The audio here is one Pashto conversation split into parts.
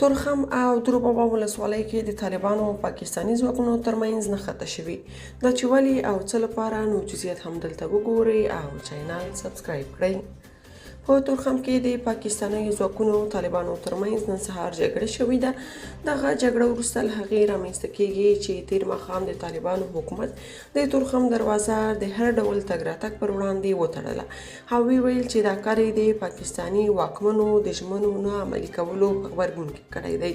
تورخم او دروبابا ولسوالۍ کې د طالبانو او پاکستاني ځواکونو ترمنځ نښته شوې. دا چې ولې او څه لپاره، نو جزئیات هم دلته وګورئ او چینل سبسکرایب کړئ. په تورخم کې د پاکستاني ځواکونو او طالبانو ترمنځ نن سهار جګړه شوې ده. دغه جګړه وروسته له هغې رامنځته کیږي چې تیر ماښام د طالبانو حکومت د تورخم دروازه د هر ډول تګ راتګ پر وړاندې وتړله او ویل چې دا کار یې د پاکستاني واکمنو د ژمنو نه عملي کولو په غبرګون کې کړی دی.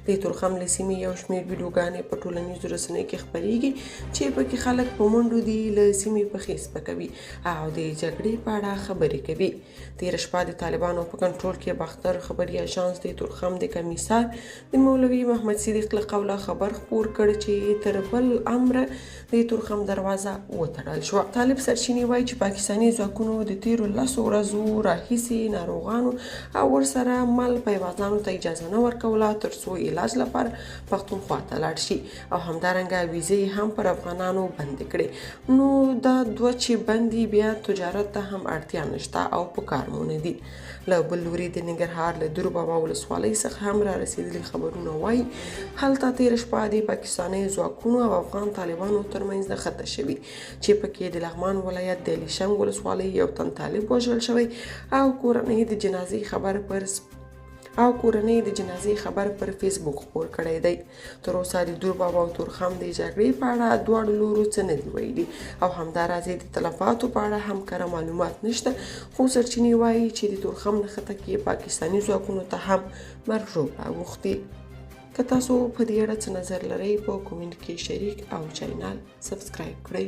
د تورخم له سیمې یو شمېر ویډیوګانې په ټولنیزو رسنیو کې خپریږي چې پکې خلک په منډو دي له سیمې پښې سپکوي او د جګړې په اړه خبرې کوي. تېره شپه د طالبانو په کنټرول کې باختر خبري اژانس د تورخم د کمیسار د مولوي محمد صدیق له قوله خبر خپور کړ چې تر بل امره د تورخم دروازه وتړل شوه. طالب سرچینې وایي چې پاکستاني ځواکونو د تیرو 10 ورځو راهیسې ناروغانو او ورسره مل پیوازانو ته اجازه نه ورکوله ترڅو علاج لپاره پښتونخوا ته لاړ شي او همدارنګه ویزې هم پر افغانانو بندې کړې. نو دا دوه چې بندي بیا تجارت ته هم اړتیا نشته او په کار مونه دي. له بل لوري د ننګرهار له دروبابا ولسوالۍ څخه هم را رسېدلي خبرونه وایي هلته تېره شپه د پاکستاني ځواکونو او افغان طالبانو ترمنځ نښته شوې چې پکې د لغمان ولایت د لیشنګ ولسوالۍ یو تن طالب وژل شوی او کورنۍ د جنازې خبر پر فیسبوک خپور کړی دی. تر اوسه د دروبابا او تورخم د جګړې په اړه دواړو لورو څه نه دي ویلي او همداراز د تلفاتو په اړه هم کره معلومات نشته، خو سرچینې وایي چې د تورخم نښته کې پاکستاني ځواکونو ته هم مرګ ژوبله اوښتي. که تاسو په دې اړه څه نظر لرئ په کومنټ کې شریک او چینل سبسکرایب کړئ.